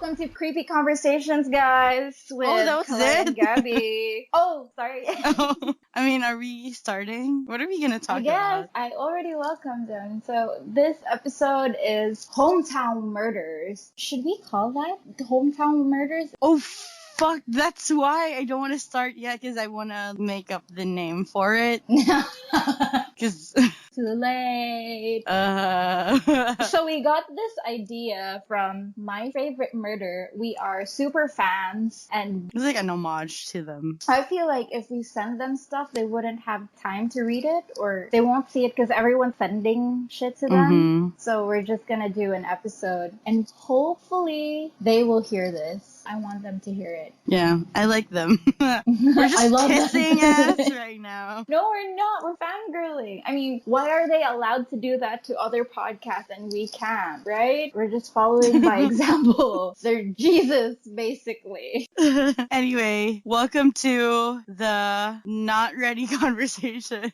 Welcome to Creepy Conversations, guys, with that was Kalai it? and Gabby. Oh, sorry. I mean, are we starting? What are we going to talk I guess about? I already welcomed them. So this episode is Hometown Murders. Should we call that Hometown Murders? Oh, fuck. That's why I don't want to start yet, because I want to make up the name for it. Because... Too late. So we got this idea from My Favorite Murder. We are super fans, and it's like an homage to them. I feel like if we send them stuff, they wouldn't have time to read it, or they won't see it because everyone's sending shit to them. So we're just gonna do an episode, and hopefully they will hear this. I want them to hear it. Yeah, I like them. We're just kissing ass right now. No, we're not. We're fangirling. I mean, why are they allowed to do that to other podcasts and we can't, right? We're just following by example. They're Jesus, basically. Anyway, welcome to the Not Ready conversation.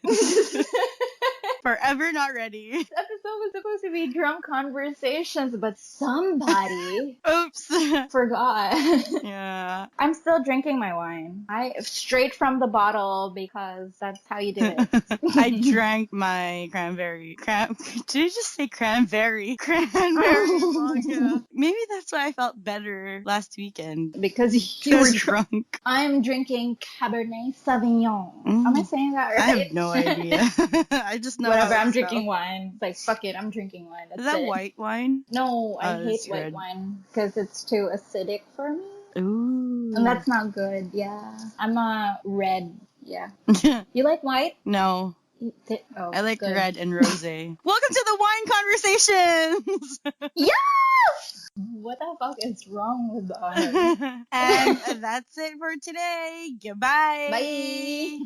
Forever not ready. This episode was supposed to be drunk conversations, but somebody oops forgot. Yeah. I'm still drinking my wine. Straight from the bottle because that's how you do it. I drank my cranberry. Did I just say cranberry? Cranberry vodka. Maybe that's why I felt better last weekend. Because you were drunk. I'm drinking Cabernet Sauvignon. Am I saying that right? I have no idea. I just know. Whatever, I'm drinking wine. It's like, fuck it, I'm drinking wine. That's Is that it. White wine? No, I hate white red wine because it's too acidic for me. Ooh. And that's not good, yeah. I'm a red, yeah. You like white? No. Oh, I like good. red and rosé. Welcome to the Wine Conversations! Yes! What the fuck is wrong with us? And that's it for today. Goodbye. Bye.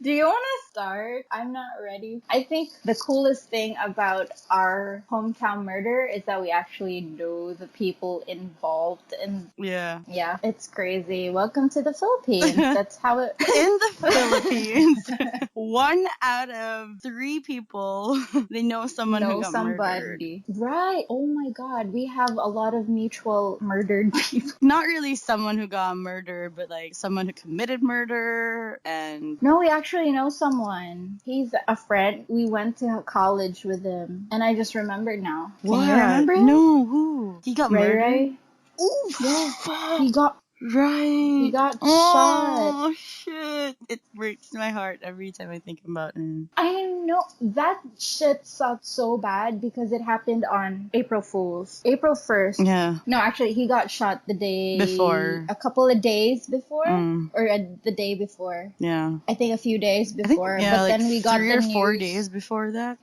Do you want to start? I'm not ready. I think the coolest thing about our hometown murder is that we actually know the people involved in. Yeah. Yeah, it's crazy. Welcome to the Philippines. That's how it. In the Philippines, 1 out of 3 people they know someone who got murdered. Right. Oh my God. We have a lot of mutual murdered people. Not really someone who got murdered, but like someone who committed murder and... No, we actually know someone. He's a friend. We went to college with him. And I just remembered now. What? Can you remember him? No, who? He got murdered? Ray? Ooh, yeah. fuck. He got... Right. He got shot. Oh, shit. It breaks my heart every time I think about him. I know. That shit sucked so bad because it happened on April Fool's. April 1st. Yeah. No, actually, he got shot the day... Before. A couple of days before? Or the day before. Yeah. I think a few days before. Think, yeah, but like then we got 3 the or news. 4 days before that.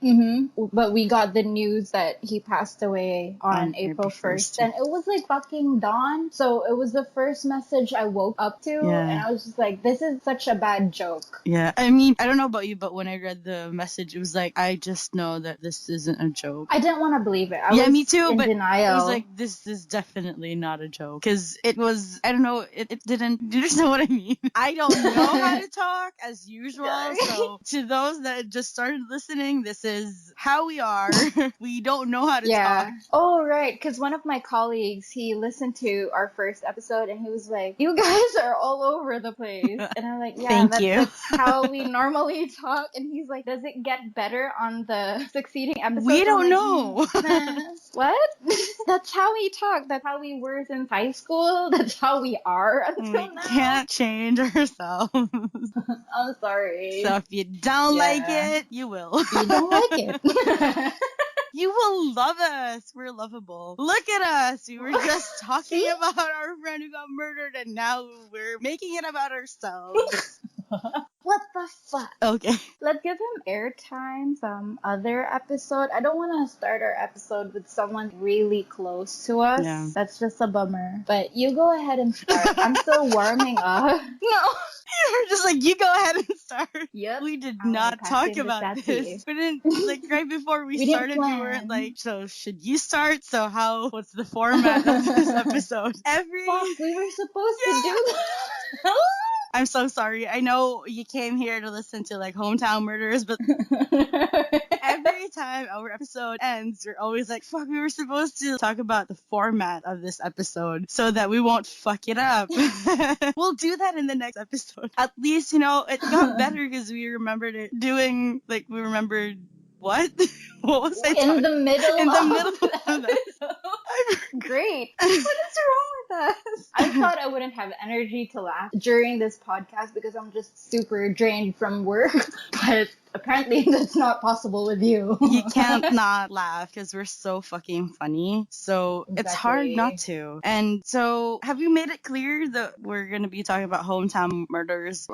But we got the news that he passed away on April 1st. And it was like fucking dawn. So it was the first message I woke up to. Yeah. And I was just like, this is such a bad joke. Yeah. I mean, I don't know about you, but when I read the message, it was like, I just know that this isn't a joke. I didn't want to believe it. I was me too, in but denial. I was like, this is definitely not a joke. Because it was, I don't know, it didn't, do you understand what I mean? I don't know how to talk as usual. So to those that just started listening, this is how we are. We don't know how to talk. Oh, right. Because one of my colleagues, he listened to our first episode and he was like, you guys are all over the place. And I'm like, yeah, that's how we normally talk. And he's like, does it get better on the succeeding episodes? We don't know. What? That's how we talk. That's how we were since high school. That's how we are until now. We can't change ourselves. I'm sorry. So if you don't like it, you will. You don't like it. You will love us. We're lovable. Look at us. We were just talking about our friend who got murdered, and now we're making it about ourselves. What the fuck? Okay. Let's give him airtime some other episode. I don't want to start our episode with someone really close to us. Yeah. That's just a bummer. But you go ahead and start. I'm still warming up. No. You were just like, you go ahead and start. Yep. We did not talk about this. We didn't, like, right before we started, we weren't like, so should you start? So what's the format of this episode? Fuck, we were supposed to do that. I'm so sorry. I know you came here to listen to like hometown murders, but Every time our episode ends, we're always like, fuck, we were supposed to talk about the format of this episode so that we won't fuck it up. We'll do that in the next episode. At least, it got better because we remembered it doing, like, we remembered what? What was I talking? In the middle In the of middle the of that. episode. Great. What is wrong with us? I thought I wouldn't have energy to laugh during this podcast because I'm just super drained from work. But apparently that's not possible with you. You can't not laugh because we're so fucking funny. So it's hard not to. And so have you made it clear that we're going to be talking about hometown murders?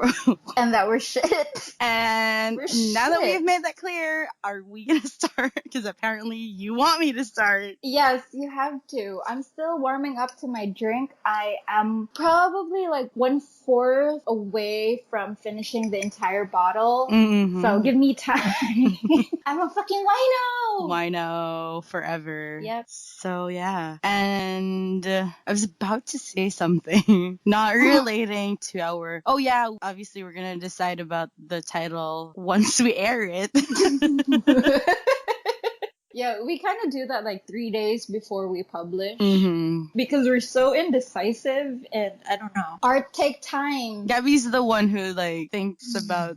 And that we're shit. And now that we've made that clear, are we going to start? Because apparently you want me to start. Yes, you have to. I'm still warming up to my drink. I am probably like 1/4 away from finishing the entire bottle. Mm-hmm. So give me time. I'm a fucking wino. Wino forever. Yep. So yeah. And I was about to say something not relating to our... Oh yeah, obviously we're going to decide about the title once we air it. Yeah, we kind of do that like 3 days before we publish. Mm-hmm. Because we're so indecisive and I don't know. Art take time. Gabby's the one who like thinks about...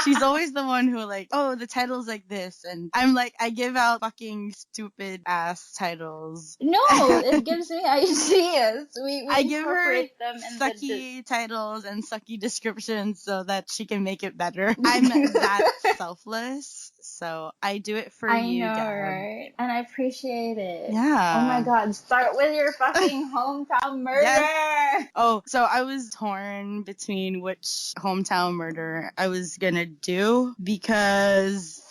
She's always the one who like, oh, the title's like this. And I'm like, I give out fucking stupid ass titles. No, it gives me ideas. I give her them and sucky titles and sucky descriptions so that she can make it better. I'm that selfless. So I do it for you, I know, Gab. right? And I appreciate it. Yeah. Oh my god, start with your fucking hometown murder! Yes. Oh, so I was torn between which hometown murder I was gonna do because...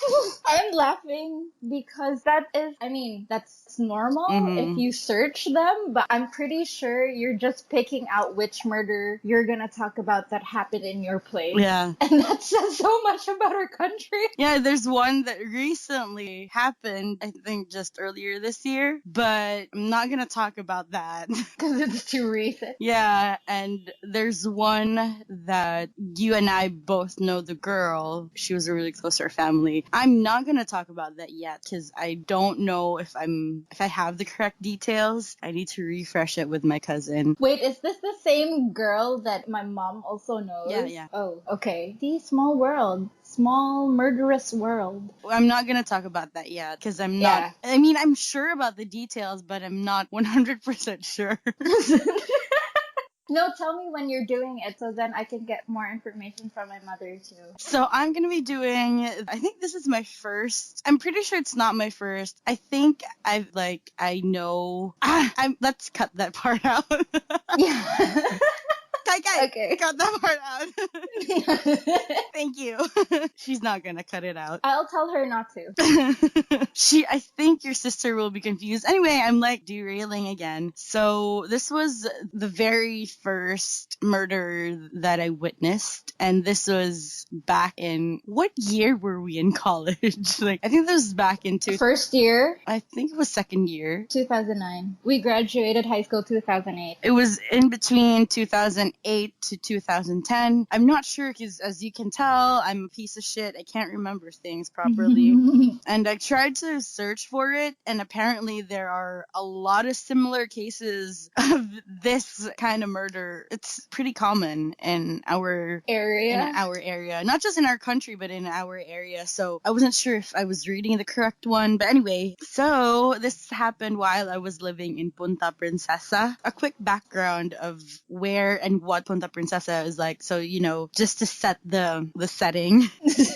I'm laughing because that's normal if you search them, but I'm pretty sure you're just picking out which murder you're gonna talk about that happened in your place. Yeah. And that says so much about our country. Yeah, there's one that recently happened, I think just earlier this year, but I'm not gonna talk about that. Because it's too recent. Yeah, and there's one that you and I both know the girl. She was really close to our family. I'm not gonna talk about that yet because I don't know if I have the correct details. I need to refresh it with my cousin. Wait, is this the same girl that my mom also knows? Yeah. Oh, okay. See, small world. Small murderous world. I'm not gonna talk about that yet because I'm not. Yeah. I mean, I'm sure about the details, but I'm not 100% sure. No, tell me when you're doing it so then I can get more information from my mother too. So I'm going to be doing, I think this is my first, I'm pretty sure it's not my first. I think let's cut that part out. Yeah. Okay. Cut that part out. Thank you. She's not gonna cut it out. I'll tell her not to. I think your sister will be confused. Anyway, I'm like derailing again. So this was the very first murder that I witnessed. And this was back in, what year were we in college? I think this was back in first year? I think it was second year. 2009. We graduated high school 2008. It was in between 2008 to 2010. I'm not sure because as you can tell, I'm a piece of shit. I can't remember things properly. And I tried to search for it, and apparently there are a lot of similar cases of this kind of murder. It's pretty common in our area. Not just in our country, but in our area. So I wasn't sure if I was reading the correct one. But anyway, so this happened while I was living in Punta Princesa. A quick background of where and what Punta Princesa is like. So, just to set the setting.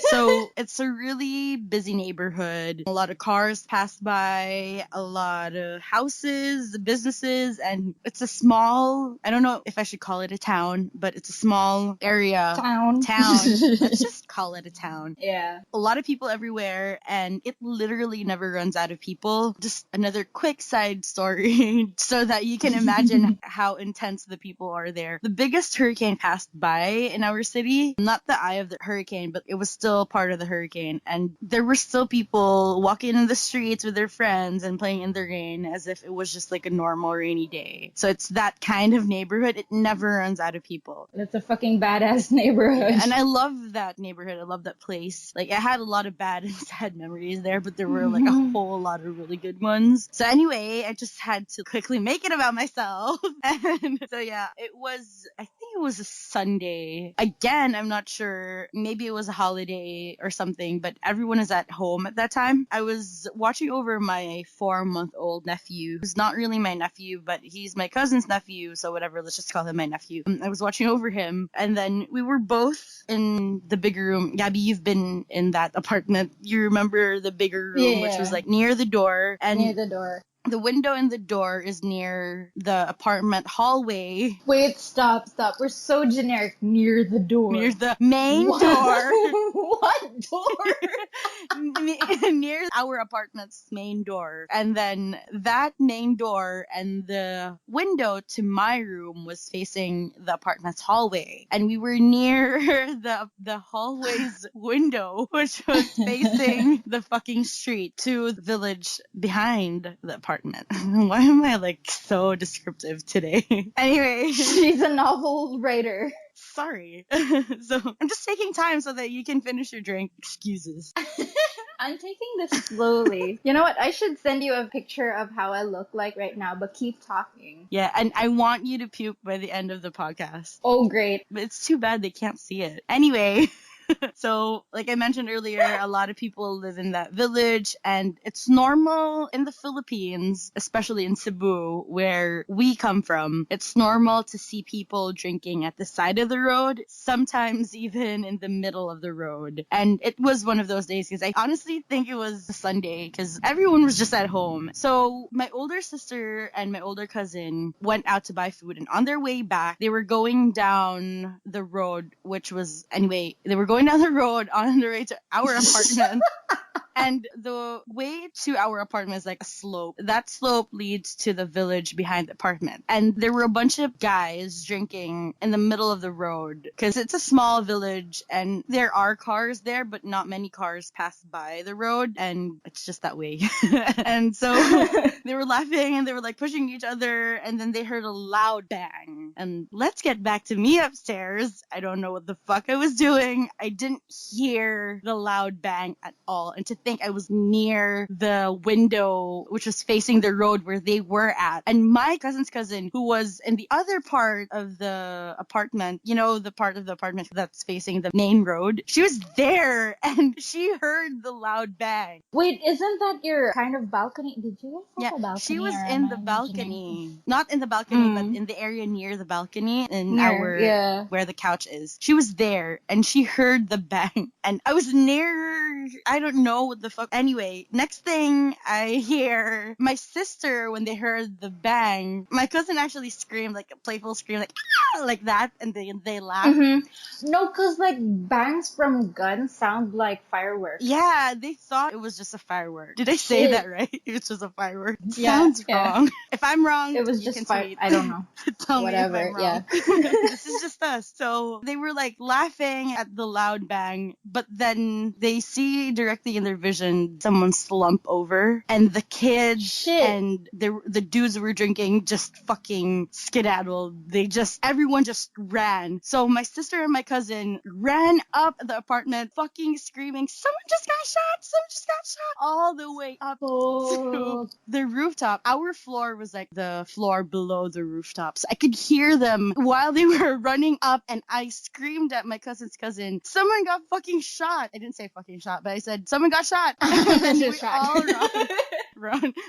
So it's a really busy neighborhood. A lot of cars pass by, a lot of houses, businesses, and it's a small, I don't know if I should call it a town, but it's a small area. Town. Let's just call it a town. Yeah. A lot of people everywhere, and it literally never runs out of people. Just another quick side story so that you can imagine how intense the people are there. The big biggest hurricane passed by in our city. Not the eye of the hurricane, but it was still part of the hurricane. And there were still people walking in the streets with their friends and playing in the rain as if it was just like a normal rainy day. So it's that kind of neighborhood. It never runs out of people. That's a fucking badass neighborhood. And I love that neighborhood. I love that place. Like, I had a lot of bad and sad memories there, but there were like a whole lot of really good ones. So anyway, I just had to quickly make it about myself. And so yeah, I think it was a Sunday. Again, I'm not sure. Maybe it was a holiday or something, but everyone is at home at that time. I was watching over my 4-month-old nephew, who's not really my nephew, but he's my cousin's nephew. So whatever, let's just call him my nephew. I was watching over him, and then we were both in the bigger room. Gabby, you've been in that apartment. You remember the bigger room, which was like near the door. And near the door. The window in the door is near the apartment hallway. Wait, stop. We're so generic. Near the door. Near the main door. What door? Near our apartment's main door. And then that main door and the window to my room was facing the apartment's hallway. And we were near the hallway's window, which was facing the fucking street to the village behind the apartment. Why am I like so descriptive today? Anyway, she's a novel writer. Sorry. So I'm just taking time so that you can finish your drink. Excuses. I'm taking this slowly. You know what? I should send you a picture of how I look like right now, but keep talking. Yeah, and I want you to puke by the end of the podcast. Oh, great. But it's too bad they can't see it. Anyway. So, like I mentioned earlier, a lot of people live in that village, and it's normal in the Philippines, especially in Cebu, where we come from. It's normal to see people drinking at the side of the road, sometimes even in the middle of the road. And it was one of those days, because I honestly think it was a Sunday, because everyone was just at home. So my older sister and my older cousin went out to buy food, and on their way back, they were going down the road, which was, anyway, they were going down the road on the way to our apartment. And the way to our apartment is like a slope. That slope leads to the village behind the apartment. And there were a bunch of guys drinking in the middle of the road because it's a small village and there are cars there, but not many cars pass by the road. And it's just that way. And so they were laughing and they were like pushing each other. And then they heard a loud bang. And let's get back to me upstairs. I don't know what the fuck I was doing. I didn't hear the loud bang at all. And to think I was near the window, which was facing the road where they were at. And my cousin's cousin, who was in the other part of the apartment, you know, the part of the apartment that's facing the main road, she was there and she heard the loud bang. Wait, isn't that your kind of balcony? Did you have a balcony? She was in the balcony. Not in the balcony, but in the area near the balcony where the couch is. She was there and she heard the bang. And I was near, I don't know what the fuck. Anyway, next thing I hear my sister, when they heard the bang, my cousin actually screamed, like a playful scream, like ah! Like that, and they laughed. Mm-hmm. No, because like bangs from guns sound like fireworks. Yeah, they thought it was just a firework. Did I say that right? It was just a firework. Yeah, sounds wrong. If I'm wrong, it was just fire. I don't know. Tell Whatever. me if I'm wrong. Yeah. This is just us. So they were like laughing at the loud bang, but then they see directly in their vision someone slump over, and the kids and the dudes who were drinking just fucking skedaddled. Everyone just ran. So my sister and my cousin ran up the apartment fucking screaming, someone just got shot, all the way up to the rooftop. Our floor was like the floor below the rooftop, so I could hear them while they were running up, and I screamed at my cousin's cousin, someone got fucking shot. I didn't say fucking shot, but I said someone got shot. And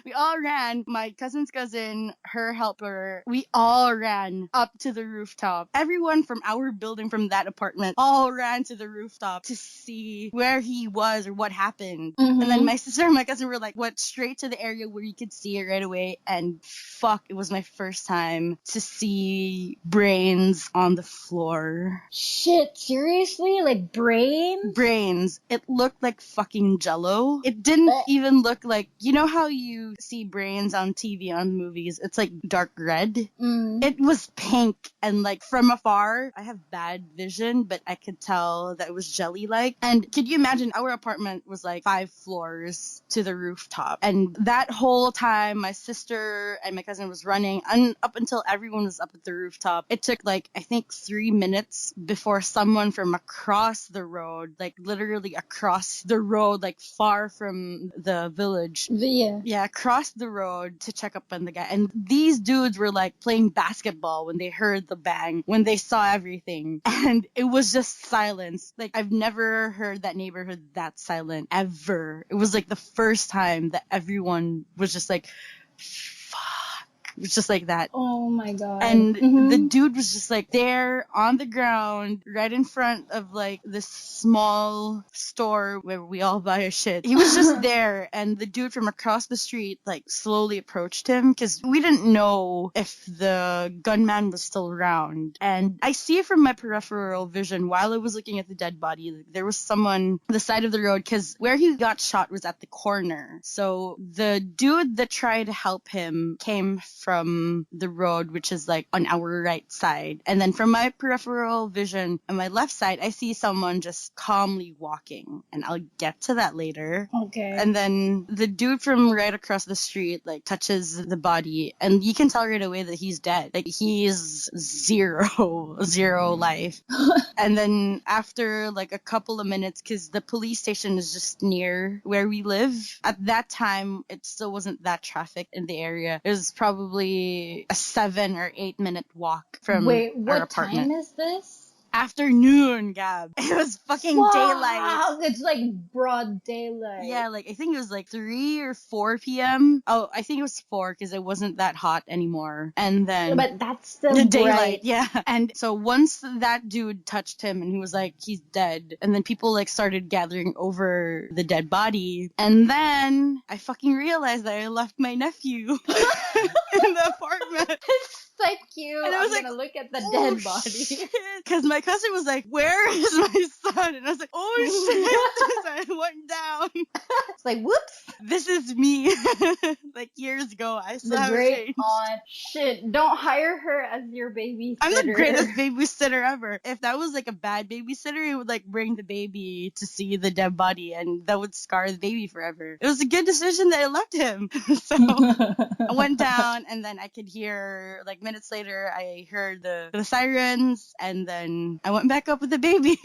we all ran. My cousin's cousin, her helper, we all ran up to the rooftop. Everyone from our building, from that apartment, all ran to the rooftop to see where he was or what happened. Mm-hmm. And then my sister and my cousin were like, went straight to the area where you could see it right away. And fuck, it was my first time to see brains on the floor. Shit, seriously? Like brains? Brains. It looked like fucking Jello. It didn't even look like, you know how how you see brains on TV on movies? It's like dark red. It was pink, and like from afar, I have bad vision, but I could tell that it was jelly-like. And could you imagine, our apartment was like 5 floors to the rooftop, and that whole time my sister and my cousin was running, and up until everyone was up at the rooftop, it took like I think 3 minutes before someone from across the road, like literally across the road, like far from the village, crossed the road to check up on the guy. And these dudes were like playing basketball when they heard the bang, when they saw everything, and it was just silence. Like, I've never heard that neighborhood that silent ever. It was like the first time that everyone was just like, it was just like that. Oh my god. And the dude was just like there on the ground right in front of like this small store where we all buy our shit. He was just there, and the dude from across the street like slowly approached him because we didn't know if the gunman was still around. And I see from my peripheral vision while I was looking at the dead body, there was someone on the side of the road because where he got shot was at the corner. So the dude that tried to help him came from the road, which is like on our right side. And then from my peripheral vision on my left side, I see someone just calmly walking, and I'll get to that later. Okay. And then the dude from right across the street like touches the body, and you can tell right away that he's dead. Like, he's zero life. And then after like a couple of minutes, because the police station is just near where we live, at that time it still wasn't that traffic in the area. It was probably a 7 or 8 minute walk from our apartment. Wait, what time is this? Afternoon, Gab. It was fucking daylight. Wow, it's like broad daylight. Yeah, like I think it was like 3 or 4 p.m. Oh, I think it was 4 because it wasn't that hot anymore. And then, but that's still the bright. daylight, yeah. And so once that dude touched him and he was like, he's dead. And then people like started gathering over the dead body. And then I fucking realized that I left my nephew in the apartment. Like you, and I was gonna look at the dead body. Because my cousin was like, "Where is my son?" And I was like, "Oh shit!" So I went down. It's like, whoops. This is me. Like years ago, I saw the great aunt. Shit, don't hire her as your babysitter. I'm the greatest babysitter ever. If that was like a bad babysitter, it would like bring the baby to see the dead body, and that would scar the baby forever. It was a good decision that I left him. So I went down, and then I could hear like minutes later, I heard the sirens, and then I went back up with the baby.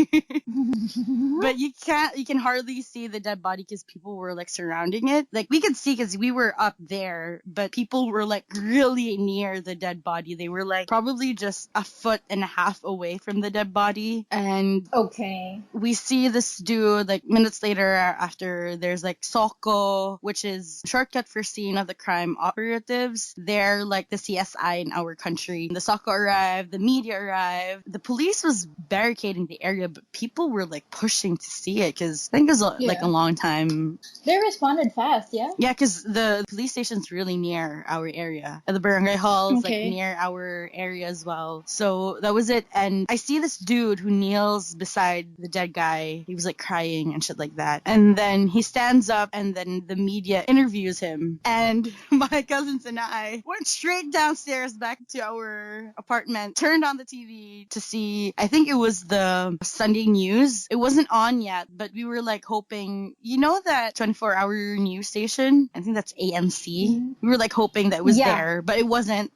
But you can hardly see the dead body because people were like surrounding it. Like, we could see because we were up there, but people were like really near the dead body. They were like probably just 1.5 feet away from the dead body. And okay, we see this dude like minutes later after there's like Soko, which is shortcut for scene of the crime operatives. They're like the CSI in our country. The Soko arrived, the media arrived, the police was barricading the area, but people were like pushing to see it because I think it was like a long time. They responded fast, yeah? Yeah, because the police station's really near our area. And the barangay hall's like near our area as well. So that was it. And I see this dude who kneels beside the dead guy. He was like crying and shit like that. And then he stands up, and then the media interviews him. And my cousins and I went straight downstairs back to our apartment, turned on the TV to see, I think it was the Sunday news. It wasn't on yet, but we were like hoping, you know, that 24-hour news station? I think that's AMC. Mm-hmm. We were like hoping that it was there, but it wasn't.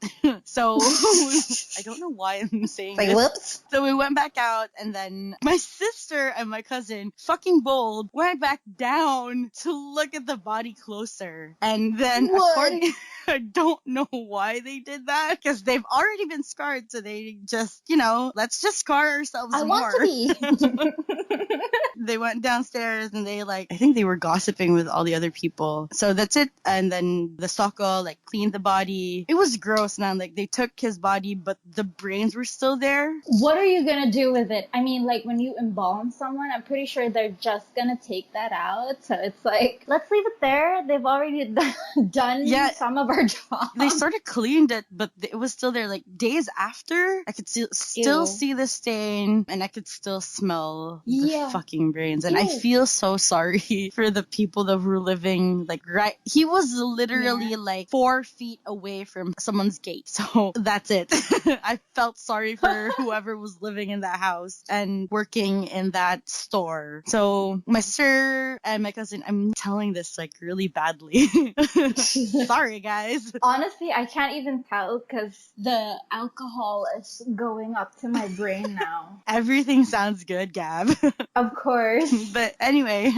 So I don't know why I'm saying like, this. Whoops. So we went back out, and then my sister and my cousin, fucking bold, went back down to look at the body closer. And then I don't know why they did that, because they've already been scarred, so they just, let's just scar ourselves more. I want to be. They went downstairs, and I think they were gossiping with all the other people. So that's it. And then the Soko, cleaned the body. It was gross, man. They took his body, but the brains were still there. What are you gonna do with it? I mean, when you embalm someone, I'm pretty sure they're just gonna take that out. So it's let's leave it there. They've already done some of our their job. They sort of cleaned it, but it was still there. Like days after, I could still see the stain, and I could still smell the fucking brains. And I feel so sorry for the people that were living like right. He was literally like 4 feet away from someone's gate, so that's it. I felt sorry for whoever was living in that house and working in that store. So my sister and my cousin, I'm telling this like really badly. Sorry, guys. Honestly, I can't even tell because the alcohol is going up to my brain now. Everything sounds good, Gab. Of course. But anyway,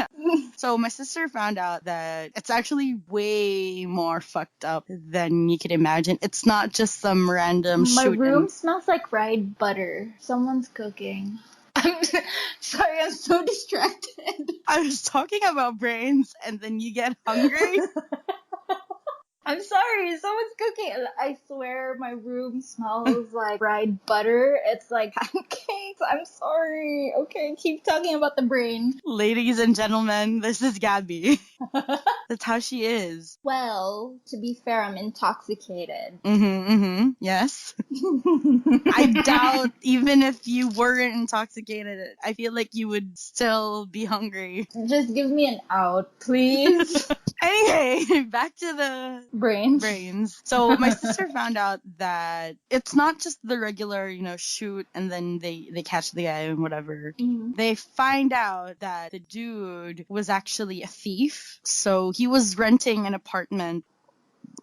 so my sister found out that it's actually way more fucked up than you could imagine. It's not just some random My room smells like fried butter. Someone's cooking. Sorry, I'm so distracted. I was talking about brains and then you get hungry. I'm sorry, someone's cooking. I swear my room smells like fried butter. It's like pancakes. I'm sorry. Okay, keep talking about the brain. Ladies and gentlemen, this is Gabby. That's how she is. Well, to be fair, I'm intoxicated. Yes. I doubt even if you weren't intoxicated, I feel like you would still be hungry. Just give me an out, please. Anyway, back to the brains. So my sister found out that it's not just the regular, shoot and then they catch the guy and whatever. They find out that the dude was actually a thief. So he was renting an apartment.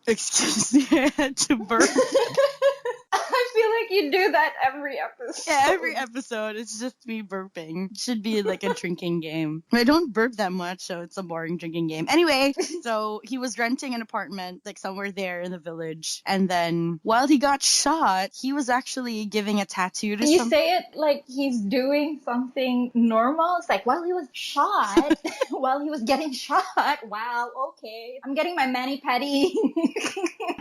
Excuse me, I had to burp. I feel like you do that every episode. Yeah, every episode. It's just me burping. It should be like a drinking game. I don't burp that much, so it's a boring drinking game. Anyway, so he was renting an apartment like somewhere there in the village. And then while he got shot, he was actually giving a tattoo to You say it like he's doing something normal. It's like while he was shot, while he was getting shot. Wow, okay. I'm getting my mani-pedi.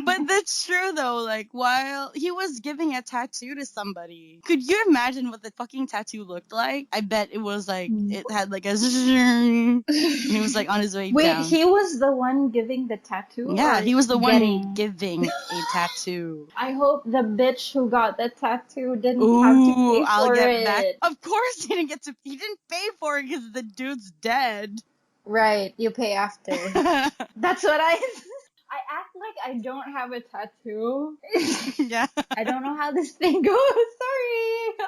But that's true though, like while he was giving a tattoo to somebody, could you imagine what the fucking tattoo looked like? I bet it was like, it had like a and he was like on his way down. Wait, he was the one giving the tattoo? Yeah, he was the one giving a tattoo. I hope the bitch who got the tattoo didn't have to pay for it. Back. Of course he didn't pay for it because the dude's dead. Right, you pay after. That's what I act like I don't have a tattoo. Yeah. I don't know how this thing goes. Sorry.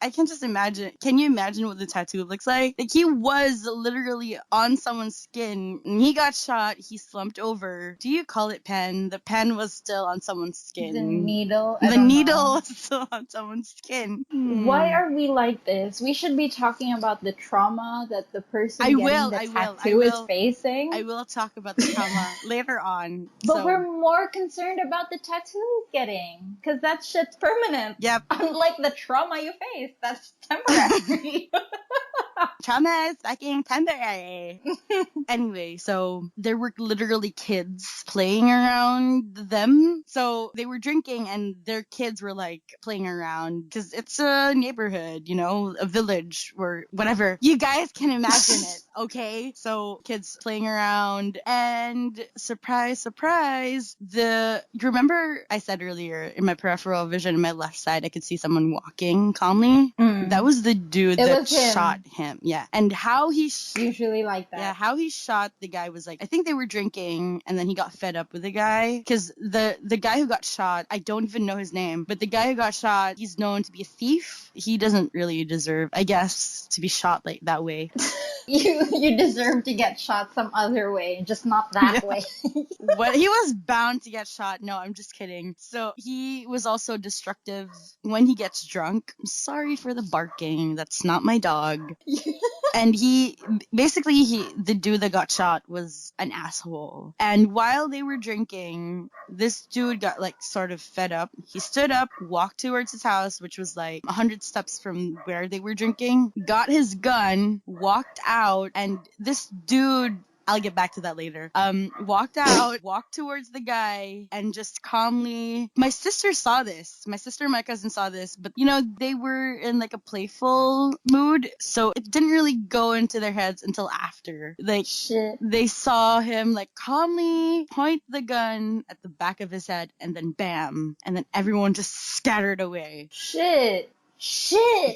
I can just imagine. Can you imagine what the tattoo looks like? Like he was literally on someone's skin. And he got shot. He slumped over. Do you call it pen? The pen was still on someone's skin. The needle. The needle was still on someone's skin. Why are we like this? We should be talking about the trauma that the person getting the tattoo is facing. I will talk about the trauma later on. But we're more concerned about the tattoo he's getting. Because that shit's permanent. Yep. Unlike the trauma you face. That's temporary. Trauma is fucking temporary. Anyway, so there were literally kids playing around them. So they were drinking and their kids were like playing around because it's a neighborhood, a village or whatever. You guys can imagine it, okay? So kids playing around and surprise, surprise, you remember I said earlier in my peripheral vision, in my left side, I could see someone walking calmly. That was the dude that shot him. Yeah. And how he usually like that. Yeah, how he shot the guy was like, I think they were drinking and then he got fed up with the guy. Because the guy who got shot, I don't even know his name, but the guy who got shot, he's known to be a thief. He doesn't really deserve, I guess, to be shot like that way. You deserve to get shot some other way, just not that way. What? He was bound to get shot. No, I'm just kidding. So he was also destructive when he gets drunk. I'm sorry for the barking. That's not my dog. And the dude that got shot was an asshole. And while they were drinking, this dude got like sort of fed up. He stood up, walked towards his house, which was like 100 steps from where they were drinking, got his gun, walked out, and this dude I'll get back to that later. Walked out, walked towards the guy, and just calmly. My sister saw this. My sister and my cousin saw this, but they were in like a playful mood, so it didn't really go into their heads until after. Like, shit. They saw him like calmly point the gun at the back of his head, and then bam, and then everyone just scattered away. Shit.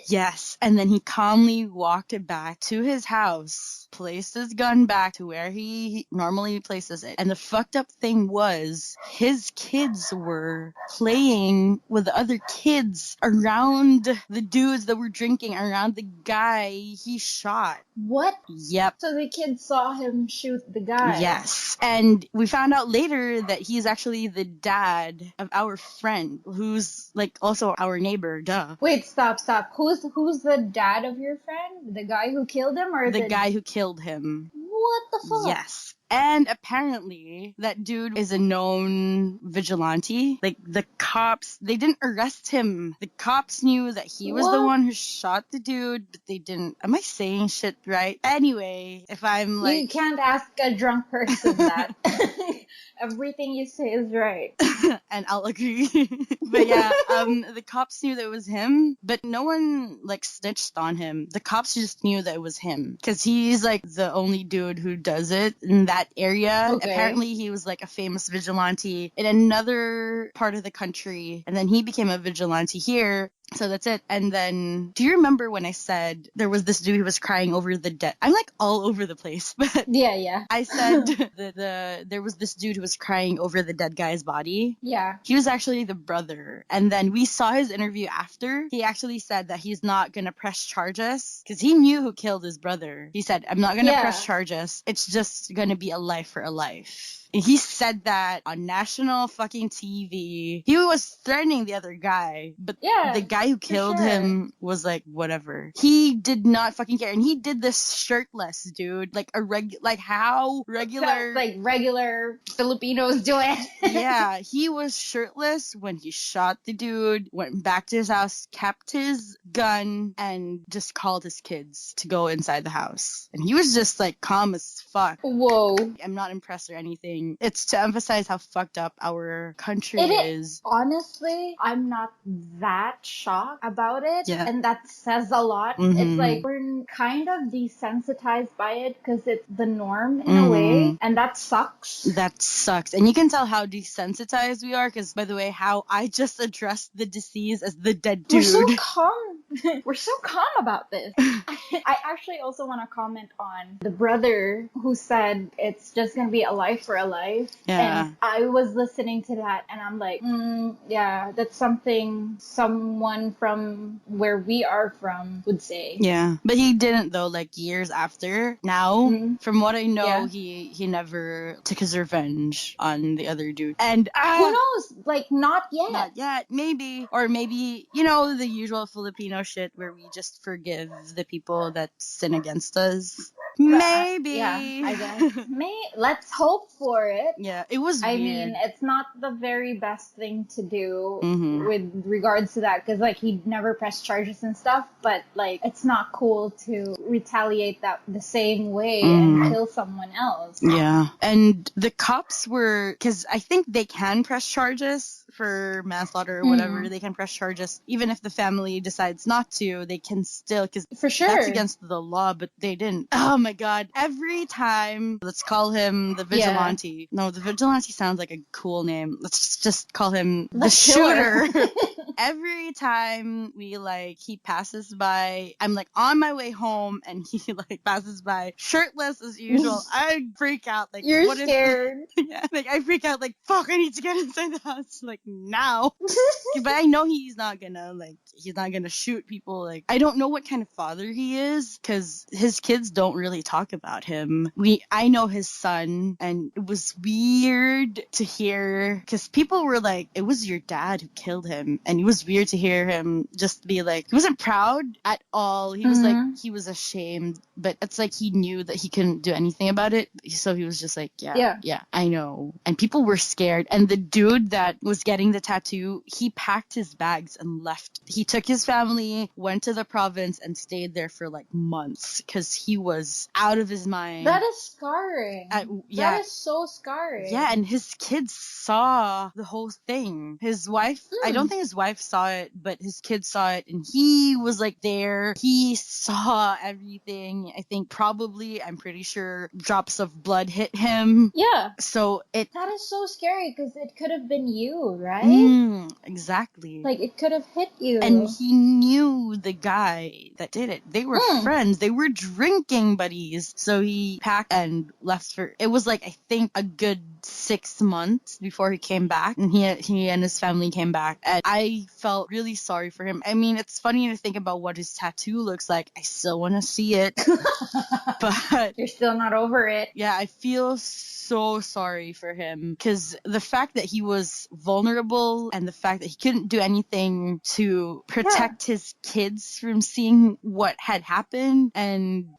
Yes, and then he calmly walked it back to his house, placed his gun back to where he normally places it. And the fucked up thing was, his kids were playing with the other kids around the dudes that were drinking, around the guy he shot. What? Yep. So the kids saw him shoot the guy. Yes. And we found out later that he's actually the dad of our friend, who's like also our neighbor. Duh. Wait, stop. Who's the dad of your friend? The guy who killed him, or the guy who killed him? What the fuck? Yes. And apparently, that dude is a known vigilante. Like, the cops, they didn't arrest him. The cops knew that he was the one who shot the dude, but they didn't. Am I saying shit right? Anyway, if I'm like... You can't ask a drunk person that. Everything you say is right. And I'll agree. But yeah, the cops knew that it was him, but no one, like, snitched on him. The cops just knew that it was him. Because he's, like, the only dude who does it in that area. Okay. Apparently, he was, like, a famous vigilante in another part of the country. And then he became a vigilante here. So that's it. And then, do you remember when I said there was this dude who was crying over the dead? I'm like all over the place, but yeah. I said there was this dude who was crying over the dead guy's body. Yeah. He was actually the brother. And then we saw his interview after. He actually said that he's not gonna press charges because he knew who killed his brother. He said, I'm not gonna press charges. It's just gonna be a life for a life. He said that on national fucking TV. He was threatening the other guy, but the guy who killed him was like, whatever. He did not fucking care, and he did this shirtless, dude. Like how regular, like regular Filipinos do it. Yeah, he was shirtless when he shot the dude. Went back to his house, kept his gun, and just called his kids to go inside the house. And he was just like calm as fuck. Whoa. I'm not impressed or anything. It's to emphasize how fucked up our country is. Honestly, I'm not that shocked about it. Yeah. And that says a lot. Mm-hmm. It's like we're kind of desensitized by it because it's the norm in a way. And that sucks. That sucks. And you can tell how desensitized we are because, by the way, how I just addressed the deceased as the dead dude. We're so calm. We're so calm about this. I actually also want to comment on the brother who said it's just going to be a life for a life. Yeah. And I was listening to that and I'm like, yeah, that's something someone from where we are from would say. Yeah. But he didn't though, like years after. Now, from what I know, he never took his revenge on the other dude. And who knows? Like, not yet. Not yet. Maybe. Or maybe, the usual Filipino shit where we just forgive the people that sin against us. Maybe. Yeah, I guess. Let's hope for it. Yeah, it was weird. I mean, it's not the very best thing to do with regards to that because, like, he never pressed charges and stuff, but, like, it's not cool to retaliate that the same way and kill someone else. Yeah. And the cops were, because I think they can press charges for manslaughter or whatever. They can press charges. Even if the family decides not to, they can still, because for sure that's against the law, but they didn't. Oh my God. Every time, let's call him the vigilante. Yeah. No, the vigilante sounds like a cool name. Let's just call him the shooter. Every time he passes by, I'm like on my way home and he like passes by shirtless as usual. I freak out. Like, you're scared. Yeah, like I freak out like, fuck, I need to get inside the house like now. But I know he's not gonna shoot people. Like, I don't know what kind of father he is because his kids don't really talk about him. I know his son, and it was weird to hear because people were like, it was your dad who killed him, and he was weird to hear him just be like, he wasn't proud at all. He was like, he was ashamed, but it's like he knew that he couldn't do anything about it. So he was just like, yeah, I know. And people were scared. And the dude that was getting the tattoo, he packed his bags and left. He took his family, went to the province, and stayed there for like months because he was out of his mind. That is scarring. That is so scarring. Yeah, and his kids saw the whole thing. His wife, I don't think his wife saw it, but his kids saw it, and he was like there. He saw everything. I think probably, I'm pretty sure, drops of blood hit him. Yeah. So that is so scary because it could have been you, right? Exactly. Like, it could have hit you. And he knew the guy that did it. They were friends. They were drinking buddies. So he packed and left for, it was like, I think a good 6 months before he came back, and he and his family came back, and I felt really sorry for him. I mean, it's funny to think about what his tattoo looks like. I still want to see it. But you're still not over it. Yeah, I feel so sorry for him because the fact that he was vulnerable and the fact that he couldn't do anything to protect his kids from seeing what had happened, and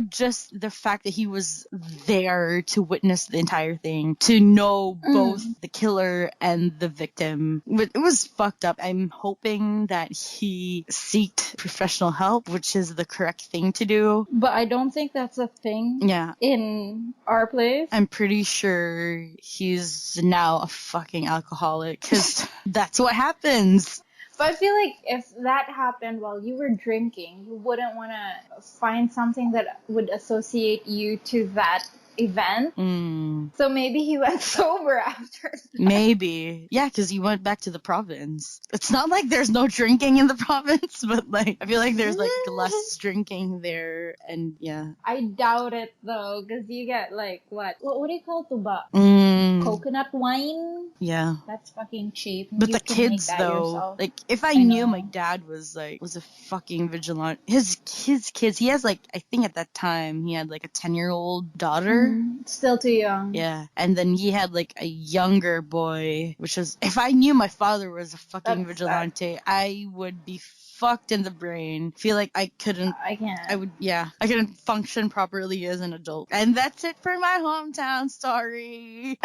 just the fact that he was there to witness the entire thing, to know both the killer and the victim. It was fucked up. I'm hoping that he sought professional help, which is the correct thing to do. But I don't think that's a thing in our place. I'm pretty sure he's now a fucking alcoholic because that's what happens. But I feel like if that happened while you were drinking, you wouldn't want to find something that would associate you to that event. So maybe he went sober after that. Maybe. Yeah, because he went back to the province. It's not like there's no drinking in the province, but like I feel like there's like less drinking there, and yeah. I doubt it though, because you get like what do you call tuba? Coconut wine? Yeah. That's fucking cheap. But the kids though, yourself. Like if I knew my dad was a fucking vigilante, his kids, he has like, I think at that time he had like a 10-year-old daughter. Still too young. Yeah. And then he had like a younger boy, which was, if I knew my father was a fucking vigilante, I would be fucked in the brain. Feel like I couldn't. I can't. I couldn't function properly as an adult. And that's it for my hometown story.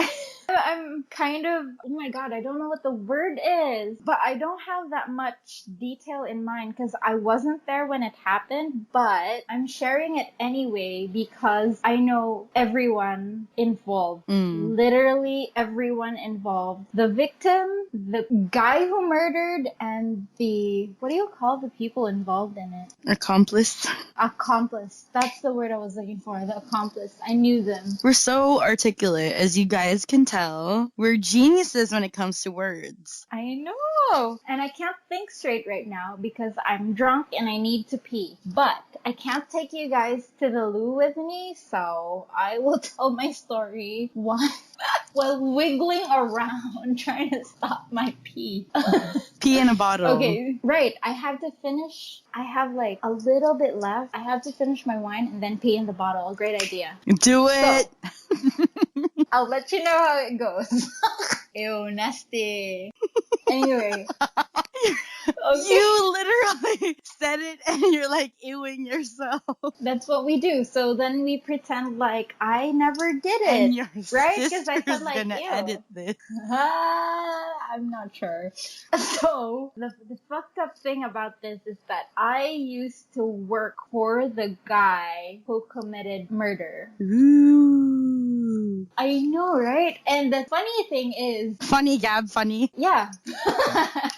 I'm kind of, oh my god, I don't know what the word is, but I don't have that much detail in mind because I wasn't there when it happened, but I'm sharing it anyway because I know everyone involved. Literally everyone involved. The victim, the guy who murdered, and the, what do you call the people involved in it? Accomplice. That's the word I was looking for. The accomplice. I knew them. We're so articulate, as you guys can tell. We're geniuses when it comes to words. I know. And I can't think straight right now because I'm drunk and I need to pee. But I can't take you guys to the loo with me, so I will tell my story while wiggling around trying to stop my pee. Pee in a bottle. Okay, right. I have to finish. I have like a little bit left. I have to finish my wine and then pee in the bottle. A great idea. Do it. So, I'll let you know how it goes. Ew, nasty. Anyway. Okay. You literally said it and you're like ewing yourself. That's what we do. So then we pretend like I never did it. And your right? Because I sister's said like, gonna ew. edit this. I'm not sure. So the fucked up thing about this is that I used to work for the guy who committed murder. Ooh. I know, right? And the funny thing is... Funny, Gab, funny. Yeah.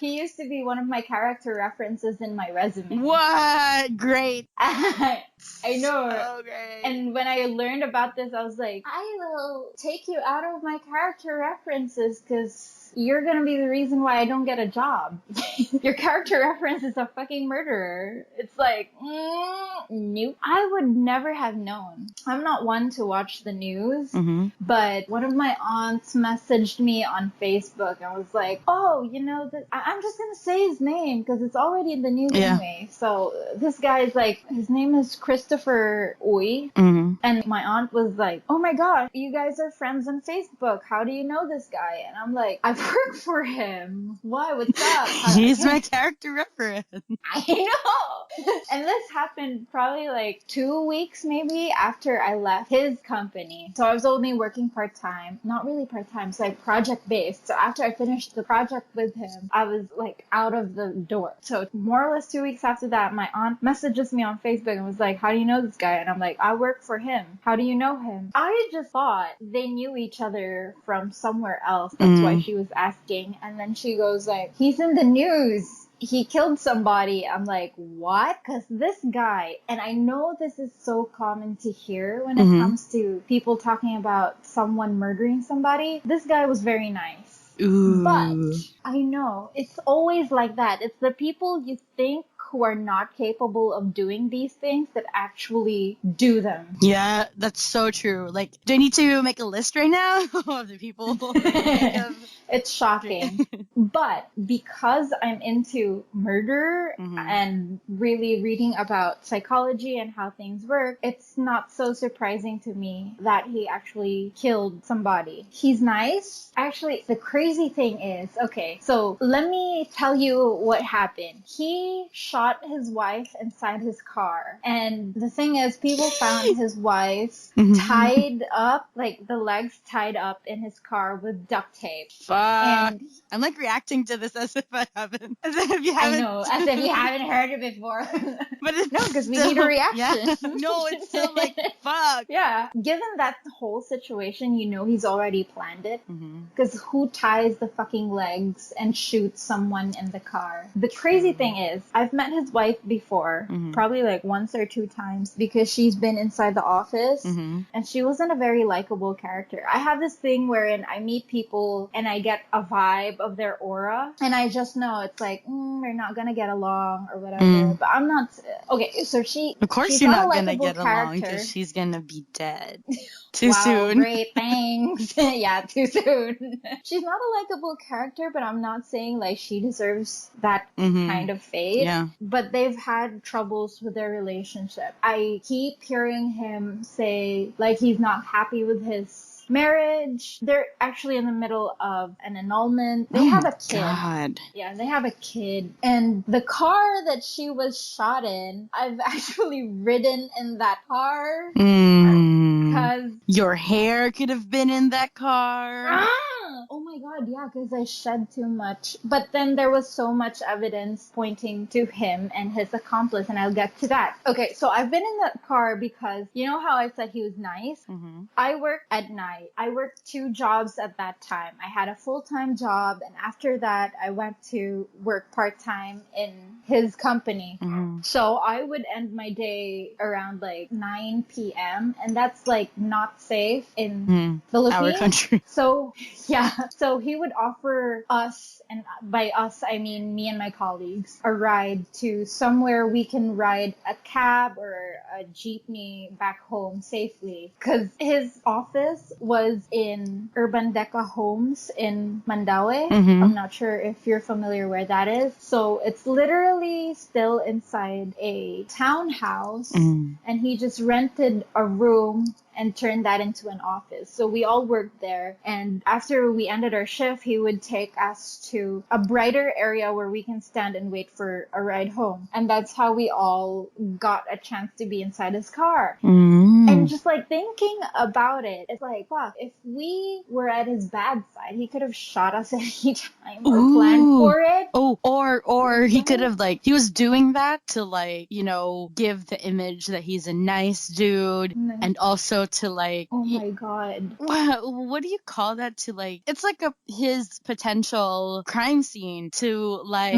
He used to be one of my character references in my resume. What? Great. I know. So great. And when I learned about this, I was like, I will take you out of my character references because you're gonna be the reason why I don't get a job. Your character reference is a fucking murderer. It's like, nope. I would never have known. I'm not one to watch the news, but one of my aunts messaged me on Facebook and was like, oh, you know, I'm just gonna say his name because it's already in the news anyway. So this guy's like, his name is Christopher Uy. And my aunt was like, oh my god, you guys are friends on Facebook. How do you know this guy? And I'm like, I've worked for him. Why? What's up? He's my character reference. I know. And this happened probably like 2 weeks maybe after I left his company. So I was only working part-time. Not really part-time. It's like project-based. So after I finished the project with him, I was like out of the door. So more or less 2 weeks after that, my aunt messages me on Facebook and was like, how do you know this guy? And I'm like, I work for him. How do you know him? I just thought they knew each other from somewhere else. That's why she was asking. And then she goes like, he's in the news. He killed somebody. I'm like, what? Because this guy, and I know this is so common to hear when it comes to people talking about someone murdering somebody. This guy was very nice. Ooh. But I know it's always like that. It's the people you think who are not capable of doing these things that actually do them. Yeah, that's so true. Like, do I need to make a list right now of the people? It's shocking. But because I'm into murder and really reading about psychology and how things work, it's not so surprising to me that he actually killed somebody. He's nice. Actually, the crazy thing is, okay, so let me tell you what happened. He shot his wife inside his car. And the thing is, people found his wife tied up, like the legs tied up in his car with duct tape. Fuck. And I'm like reacting to this as if I haven't. As if you I haven't. know, as if you haven't heard it before. But it's no, because we still- need a reaction. Yeah. No, it's still like, fuck. Yeah. Given that whole situation, you know he's already planned it. Because who ties the fucking legs and shoots someone in the car? The crazy thing is, I've met his wife before, probably like once or 2 times, because she's been inside the office, and she wasn't a very likable character. I have this thing wherein I meet people and I get a vibe of their aura, and I just know it's like, we're not gonna get along or whatever. But I'm not. Okay, so Of course she's you're not not a gonna likable get along character. because she's gonna be dead too Wow, soon. great, thanks. Yeah, too soon. She's not a likable character, but I'm not saying like she deserves that kind of fate. Yeah. But they've had troubles with their relationship. I keep hearing him say like he's not happy with his marriage. They're actually in the middle of an annulment. They have a kid. God. Yeah, they have a kid. And the car that she was shot in, I've actually ridden in that car. Because your hair could have been in that car. Oh my god, yeah, because I shed too much. But then there was so much evidence pointing to him and his accomplice, and I'll get to that. Okay, so I've been in that car because, you know how I said he was nice? I worked at night. I worked 2 jobs at that time. I had a full-time job, and after that, I went to work part-time in his company. So I would end my day around like 9 p.m., and that's like not safe in Philippines. Our country. So, yeah. So he would offer us, and by us, I mean me and my colleagues, a ride to somewhere we can ride a cab or a jeepney back home safely. Because his office was in Urban Deca Homes in Mandaue. I'm not sure if you're familiar where that is. So it's literally still inside a townhouse, and he just rented a room and turned that into an office. So we all worked there. And after we ended our shift, he would take us to a brighter area where we can stand and wait for a ride home. And that's how we all got a chance to be inside his car. And just like thinking about it, it's like, fuck, if we were at his bad side, he could have shot us any time or planned for it. Oh, or he could have like, he was doing that to like, you know, give the image that he's a nice dude, and also to like, oh my god, what do you call that? To like, it's like his potential crime scene to like,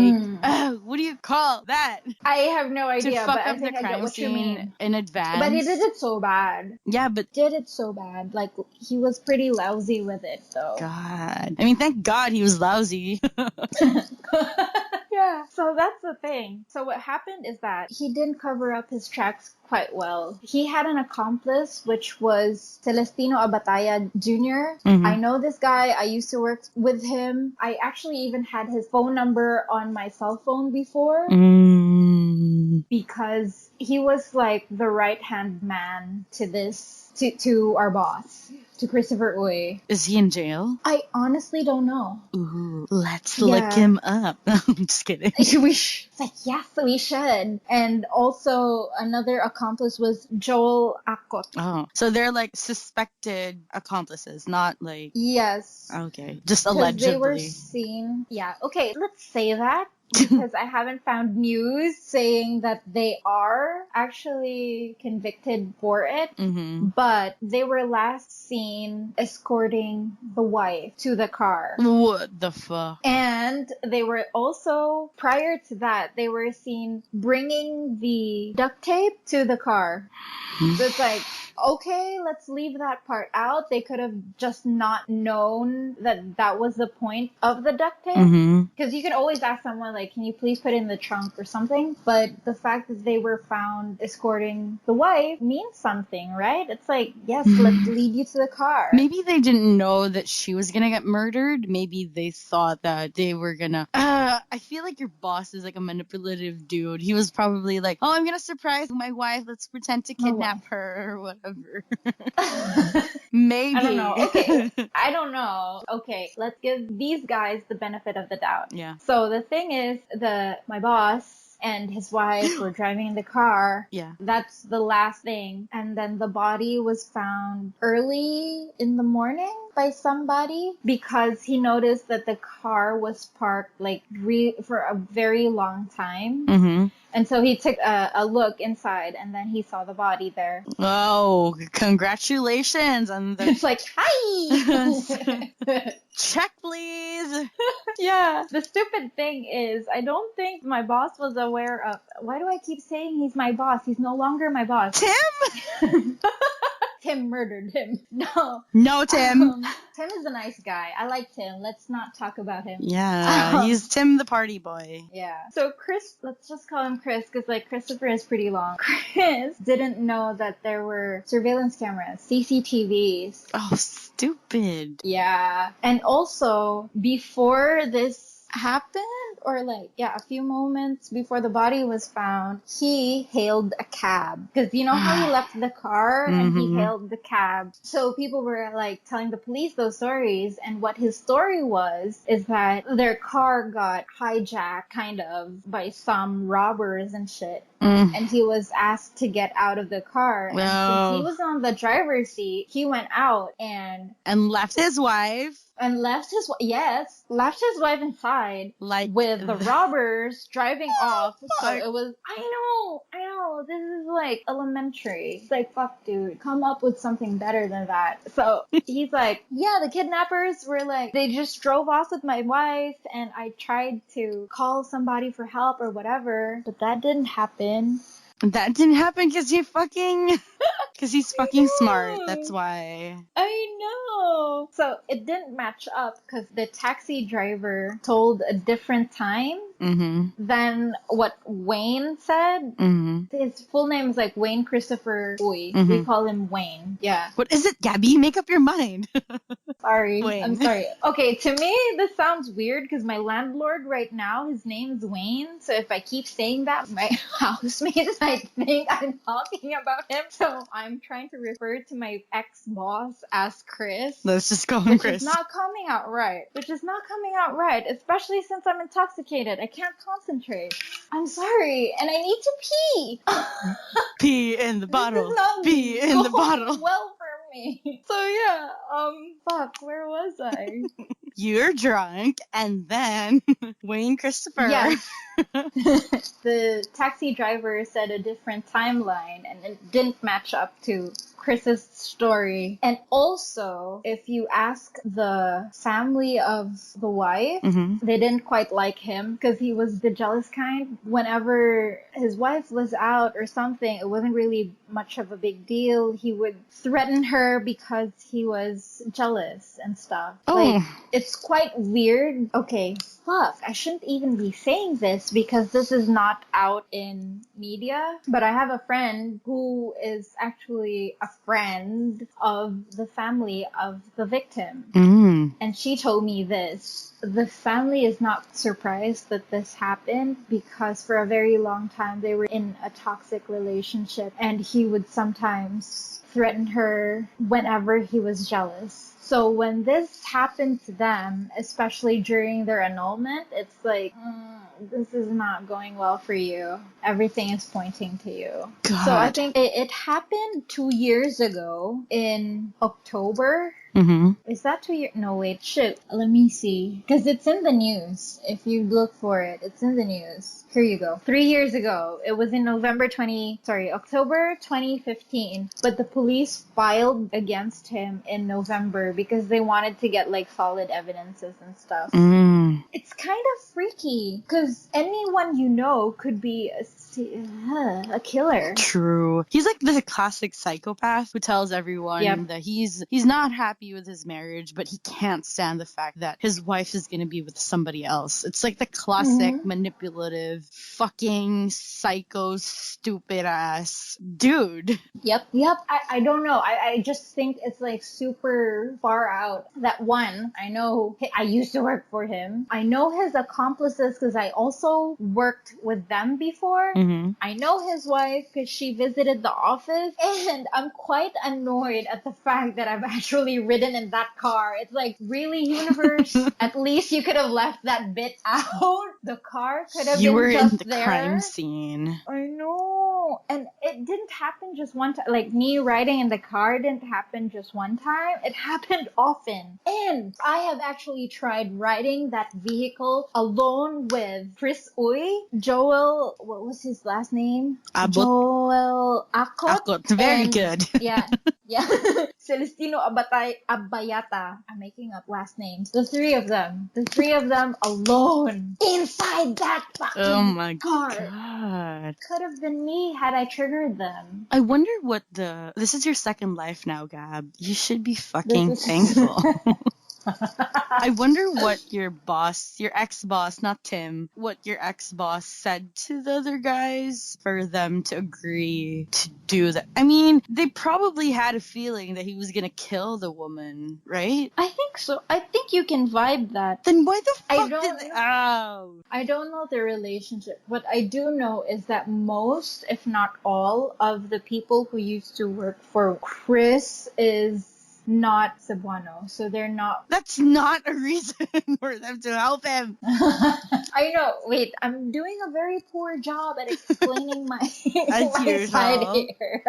what do you call that? I have no idea, to fuck but up I think the I get crime what you scene mean. in advance. But he did it so bad. Yeah, but Did it so bad. Like, he was pretty lousy with it, though. God, I mean, thank God he was lousy. Yeah, so that's the thing. So what happened is that he didn't cover up his tracks quite well. He had an accomplice, which was Celestino Abataya Jr. I know this guy. I used to work with him. I actually even had his phone number on my cell phone before. Because he was like the right-hand man to our boss. to Christopher Uy. Is he in jail? I honestly don't know. Ooh, let's look him up. I'm just kidding. It's like, yes, we should. And also another accomplice was Joel Akot. Oh, so they're like suspected accomplices, not like... Yes. Okay, just allegedly. They were seen... Yeah, okay, let's say that. Because I haven't found news saying that they are actually convicted for it. Mm-hmm. But they were last seen escorting the wife to the car. What the fuck? And they were also, prior to that, they were seen bringing the duct tape to the car. So it's like, okay, let's leave that part out. They could have just not known that that was the point of the duct tape. Because you can always ask someone, like, can you please put it in the trunk or something? But the fact that they were found escorting the wife means something, right? It's like, yes, let's lead you to the car. Maybe they didn't know that she was gonna get murdered. Maybe they thought that they were gonna... I feel like your boss is like a manipulative dude. He was probably like, oh, I'm gonna surprise my wife. Let's pretend to kidnap her or whatever. Maybe. I don't know. Okay. I don't know. Okay. Let's give these guys the benefit of the doubt. Yeah. So the thing is, my boss and his wife were driving in the car. Yeah. That's the last thing. And then the body was found early in the morning by somebody because he noticed that the car was parked like for a very long time. Mm-hmm. And so he took a look inside and then he saw the body there. Oh, congratulations. And it's like, hi! Check, please. Yeah. The stupid thing is, I don't think my boss was aware of... Why do I keep saying he's my boss? He's no longer my boss. Tim? Tim murdered him. No. No, Tim. Tim is a nice guy. I like Tim. Let's not talk about him. Yeah, he's Tim the party boy. Yeah. So Chris, let's just call him Chris because like Christopher is pretty long. Chris didn't know that there were surveillance cameras, CCTVs. Oh, stupid. Yeah. And also, before this happened, or like, yeah, a few moments before the body was found, he hailed a cab. Because you know how he left the car and he hailed the cab. So people were like telling the police those stories, and what his story was is that their car got hijacked kind of by some robbers and shit. And he was asked to get out of the car. And since he was on the driver's seat, he went out and left his wife. And left his wife inside, like with the robbers driving off. So it was, I know, this is like elementary. It's like, fuck, dude, come up with something better than that. So he's like, yeah, the kidnappers were like, they just drove off with my wife, and I tried to call somebody for help or whatever, but that didn't happen. That didn't happen because he's fucking smart. That's why. I know. So it didn't match up because the taxi driver told a different time than what Wayne said. His full name is like Wayne Christopher Uy. We call him Wayne. Yeah. What is it, Gabby? Make up your mind. Sorry. Wayne. I'm sorry. Okay, to me, this sounds weird because my landlord right now, his name is Wayne. So if I keep saying that, my housemates might think I'm talking about him. So I'm trying to refer to my ex-boss as Chris. Let's just call him Chris. Which is not coming out right. Especially since I'm intoxicated. I can't concentrate. I'm sorry. And I need to pee. Pee in the bottle. Pee in the bottle. Well for me. So yeah, fuck, where was I? You're drunk, and then Wayne Christopher. Yeah. The taxi driver said a different timeline, and it didn't match up to Chris's story. And also, if you ask the family of the wife, they didn't quite like him because he was the jealous kind. Whenever his wife was out or something, it wasn't really much of a big deal. He would threaten her because he was jealous and stuff. Oh. Like, it's quite weird. Okay. fuck, I shouldn't even be saying this because this is not out in media. But I have a friend who is actually a friend of the family of the victim. And she told me this. The family is not surprised that this happened because for a very long time they were in a toxic relationship and he would sometimes threaten her whenever he was jealous. So when this happened to them, especially during their annulment, it's like, this is not going well for you. Everything is pointing to you. God. So I think it happened 2 years ago in October. Is that 2 years? No, wait, shit. Let me see. Because it's in the news. If you look for it, it's in the news. Here you go. 3 years ago. It was in October 2015. But the police filed against him in November because they wanted to get like solid evidences and stuff. It's kind of freaky because anyone you know could be a killer. True. He's like the classic psychopath who tells everyone that he's not happy with his marriage, but he can't stand the fact that his wife is going to be with somebody else. It's like the classic manipulative, fucking psycho, stupid ass dude. Yep. I don't know. I just think it's like super far out. That one, I know, I used to work for him. I know his accomplices because I also worked with them before. I know his wife because she visited the office, and I'm quite annoyed at the fact that I've actually ridden in that car. It's like, really, universe? At least you could have left that bit out. The car could have been just there. You were in the crime scene. I know. And it didn't happen just one time. Like, me riding in the car didn't happen just one time. It happened often. And I have actually tried riding that vehicle alone with Chris Uy, Joel, what was his last name? Joel Akot. Very good. Yeah. Celestino Abayata. I'm making up last names. The three of them alone inside that fucking car. God. Could have been me had I triggered them. I wonder what this is your second life now, Gab. You should be fucking thankful. I wonder what your ex-boss, not Tim, what your ex-boss said to the other guys for them to agree to do that. I mean, they probably had a feeling that he was gonna kill the woman, right? I think so. I think you can vibe that. Then why the fuck I don't know the relationship. What I do know is that most, if not all, of the people who used to work for Chris is not Cebuano, so they're not. That's not a reason for them to help him. I know. Wait, I'm doing a very poor job at explaining my side here.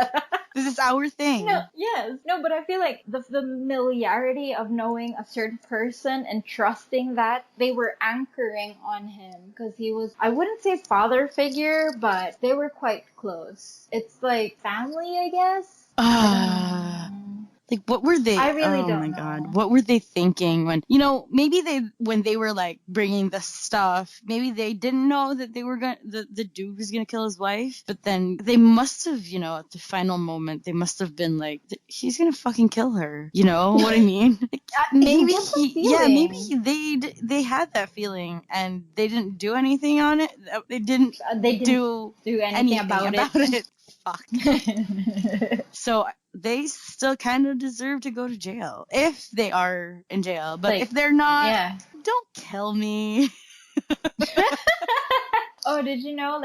This is our thing. No, but I feel like the familiarity of knowing a certain person and trusting that they were anchoring on him because he was, I wouldn't say father figure, but they were quite close. It's like family, I guess. Like, what were they? I really don't know. Oh my God. What were they thinking when when they were like bringing the stuff, maybe they didn't know that they were the dude was going to kill his wife, but then they must have, at the final moment, they must have been like, he's going to fucking kill her. You know what I mean? Like, maybe they had that feeling and they didn't do anything on it. They didn't do anything about it. Fuck. So they still kind of deserve to go to jail if they are in jail. But if they're not, don't kill me. Oh, did you know,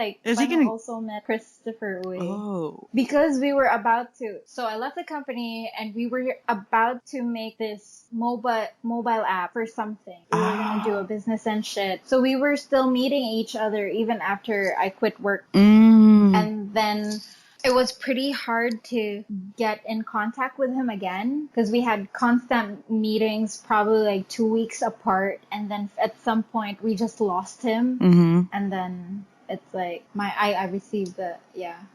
also met Christopher Uy? Oh. Because we were about to, so I left the company and we were about to make this mobile app for something. We were going to do a business and shit. So we were still meeting each other even after I quit work. And then it was pretty hard to get in contact with him again because we had constant meetings, probably like 2 weeks apart. And then at some point we just lost him. And then it's like I received the,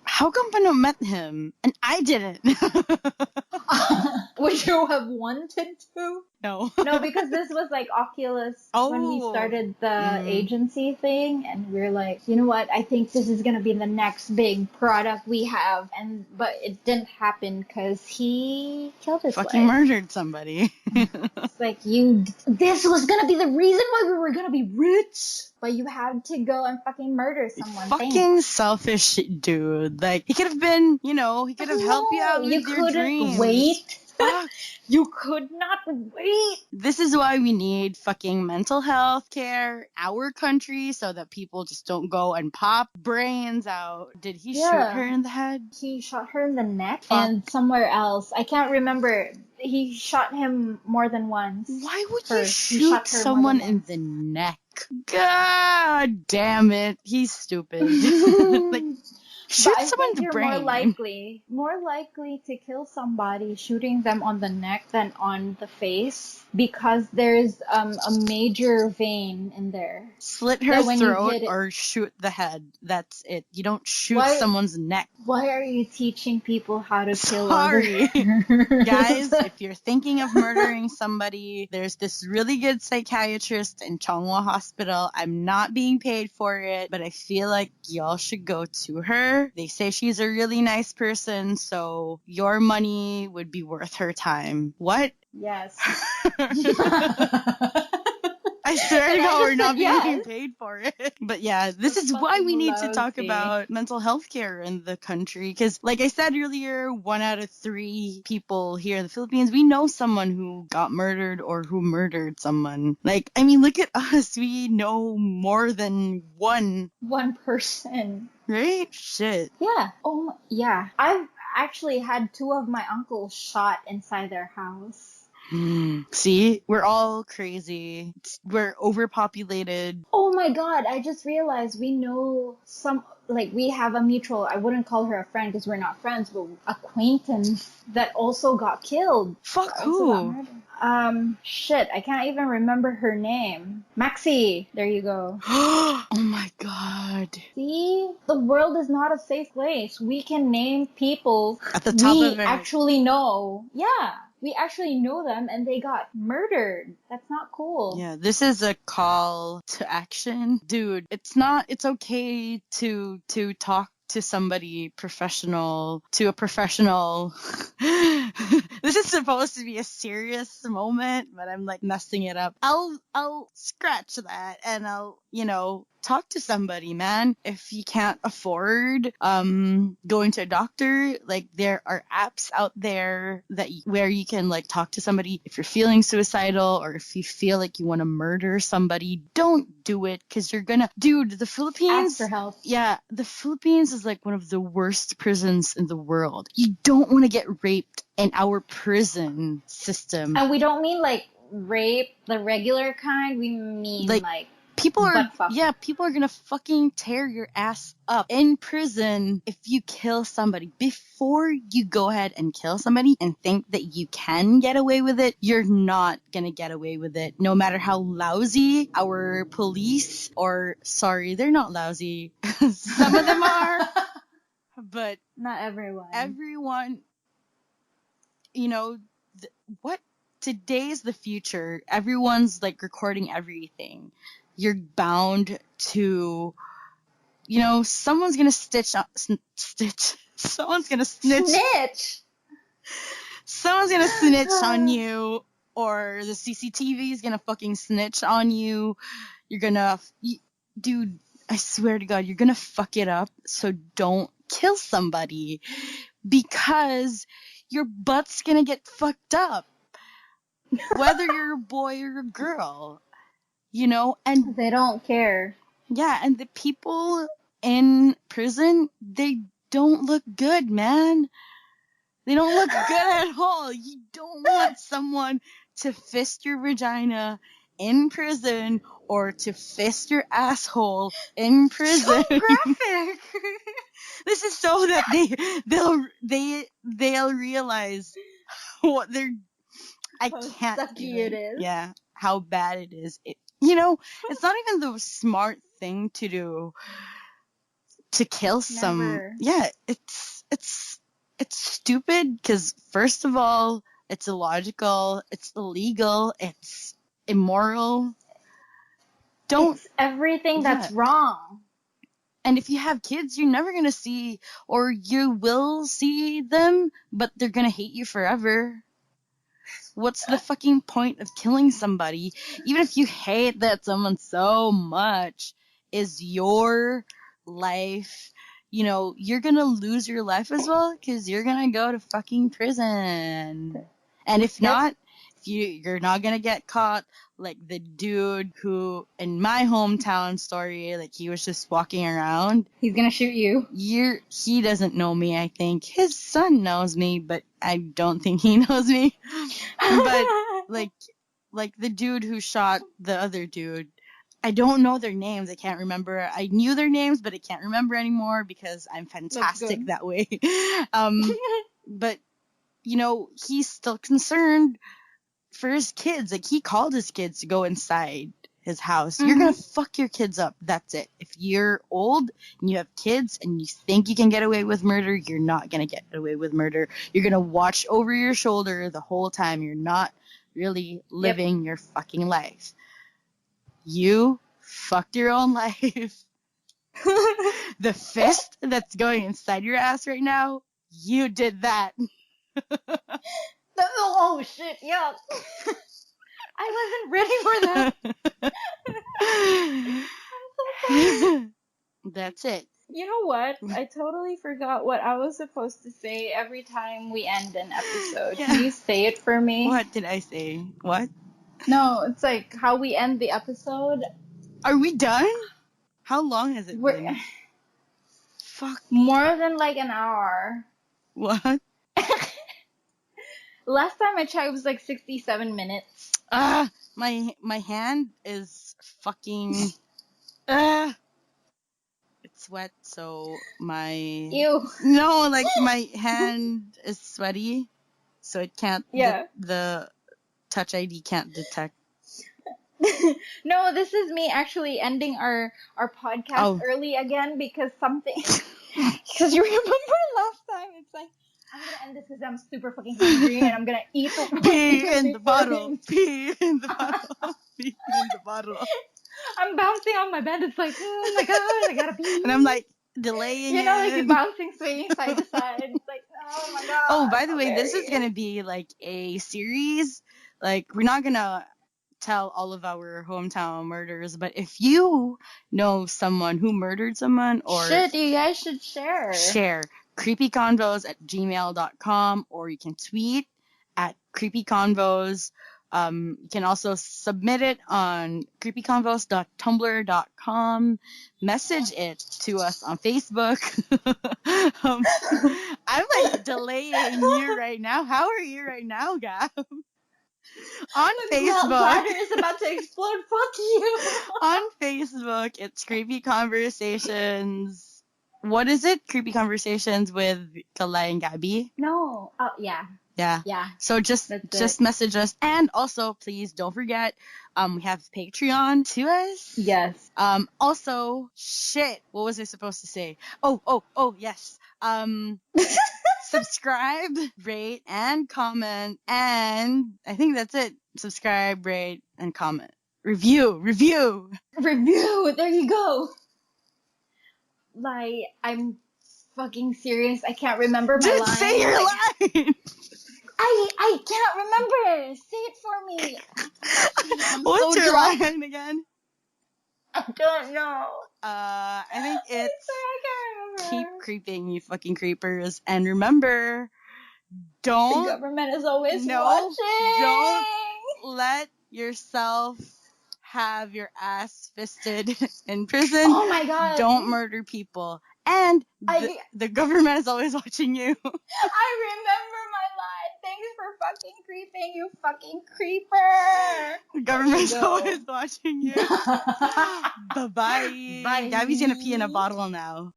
How come I not met him and I didn't? Would you have wanted to? No. No, because this was like Oculus when we started the agency thing, and we are like, you know what? I think this is gonna be the next big product we have, but it didn't happen because he killed his fucking wife. Murdered somebody. It's like this was gonna be the reason why we were gonna be rich, but you had to go and fucking murder someone. Fucking selfish dude. Like, he could have been, he could have helped you out with your dreams. Wait. Fuck. You could not wait. This is why we need fucking mental health care, our country, so that people just don't go and pop brains out. Did he shoot her in the head? He shot her in the neck and somewhere else. I can't remember. He shot him more than once. Why would you shoot someone in the neck? God damn it. He's stupid. Like, shoot someone in the brain. More likely to kill somebody shooting them on the neck than on the face, because there's a major vein in there. Slit her throat or shoot the head. That's it. You don't shoot someone's neck. Why are you teaching people how to kill others? Guys, if you're thinking of murdering somebody, there's this really good psychiatrist in Chonghua Hospital. I'm not being paid for it, but I feel like y'all should go to her. They say she's a really nice person, so your money would be worth her time. What? Yes. I swear to God, we're not being paid for it. But yeah, this is why we need to talk about mental health care in the country. Because like I said earlier, 1 out of 3 people here in the Philippines, we know someone who got murdered or who murdered someone. Like, I mean, look at us. We know more than one person. Right? Shit. Yeah. Oh, yeah. I've actually had 2 of my uncles shot inside their house. See? We're all crazy. We're overpopulated. Oh my God. I just realized we know we have a mutual, I wouldn't call her a friend because we're not friends, but acquaintance that also got killed. Fuck who? Shit, I can't even remember her name. Maxie, there you go. Oh my God. See? The world is not a safe place. We can name people at the top of it. We actually know. Yeah. We actually know them and they got murdered. That's not cool. Yeah, this is a call to action. Dude, it's okay to talk to somebody professional. This is supposed to be a serious moment, but I'm like messing it up. I'll scratch that and I'll, talk to somebody, man. If you can't afford going to a doctor, like there are apps out there where you can like talk to somebody if you're feeling suicidal or if you feel like you want to murder somebody. Don't do it, because you're gonna, dude, the Philippines, ask for help. Yeah, the Philippines is like one of the worst prisons in the world. You don't want to get raped in our prison system. And we don't mean like rape, the regular kind. We mean like people are gonna fucking tear your ass up in prison if you kill somebody. Before you go ahead and kill somebody and think that you can get away with it, you're not gonna get away with it. No matter how lousy our police, they're not lousy. Some of them are, but not everyone. Everyone, today's the future. Everyone's like recording everything. You're bound to, someone's gonna someone's gonna snitch. Someone's gonna snitch on you, or the CCTV is gonna fucking snitch on you. You're gonna, dude, I swear to God, you're gonna fuck it up. So don't kill somebody, because your butt's gonna get fucked up. Whether you're a boy or a girl. And they don't care. Yeah, and the people in prison, they don't look good, man. They don't look good at all. You don't want someone to fist your vagina in prison or to fist your asshole in prison. So graphic. This is so that they'll realize what I can't sucky it is. Yeah, how bad it is. It's not even the smart thing to do to kill some. Yeah, it's stupid, because first of all, It's illogical. It's illegal. It's immoral. It's everything that's wrong. And if you have kids, you're never going to see, or you will see them, but they're going to hate you forever. What's the fucking point of killing somebody? Even if you hate that someone so much, is your life, you know, you're going to lose your life as well, because you're going to go to fucking prison. And if not, you're not going to get caught like the dude who, in my hometown story, like he was just walking around. He's going to shoot you. He doesn't know me, I think. His son knows me, but I don't think he knows me. But like the dude who shot the other dude, I don't know their names. I can't remember. I knew their names, but I can't remember anymore because I'm fantastic that way. But, you know, he's still concerned for his kids. Like, he called his kids to go inside his house. You're gonna fuck your kids up. That's it. If you're old and you have kids and you think you can get away with murder, you're not gonna get away with murder. You're gonna watch over your shoulder the whole time. You're not really living your fucking life. You fucked your own life. The fist that's going inside your ass right now, you did that. Oh shit, yuck. I wasn't ready for that. I'm so sorry. That's it. You know what? I totally forgot what I was supposed to say every time we end an episode. Can you say it for me? What did I say? What? No, it's like how we end the episode. Are we done? How long has it been? Fuck. More than like an hour. What? Last time I checked, it was like 67 minutes. My hand is fucking. It's wet, so my. Ew. No, like my hand is sweaty, so it can't. Yeah. The Touch ID can't detect. No, this is me actually ending our podcast early again because something. Because you remember last time? It's like, I'm gonna end this because I'm super fucking hungry and I'm gonna eat the pee in the bottle. Pee in the bottle. Pee in the bottle. I'm bouncing on my bed. It's like, oh my god, I gotta pee. And I'm like delaying it. You know, like you're bouncing, swinging side to side. It's like, oh my god. Oh, by the way, this is gonna be like a series. Like, we're not gonna tell all of our hometown murders, but if you know someone who murdered someone, or you guys should share creepyconvos@gmail.com, or you can tweet at creepyconvos. You can also submit it on creepyconvos.tumblr.com. Message it to us on Facebook. I'm like delaying you right now. How are you right now, Gab? On Facebook. Bladder is about to explode. Fuck you. On Facebook, it's Creepy Conversations. What is it? Creepy Conversations with Kalai and Gabby? No. Oh, yeah. Yeah. Yeah. So just message us. And also, please don't forget, we have Patreon to us. Yes. Also, shit. What was I supposed to say? Oh, yes. Subscribe, rate, and comment. And I think that's it. Subscribe, rate, and comment. Review. There you go. Like, I'm fucking serious. I can't remember my line. Just say your line. I can't remember. Say it for me. What's your line again? I don't know. I think it's I can't remember. keep creeping, you fucking creepers. And remember, don't... The government is always watching. Don't let yourself have your ass fisted in prison. Oh my god. Don't murder people. And the government is always watching you. I remember my line. Thanks for fucking creeping, you fucking creeper. The government's always watching you. Bye-bye. Bye. Gabby's gonna pee in a bottle now.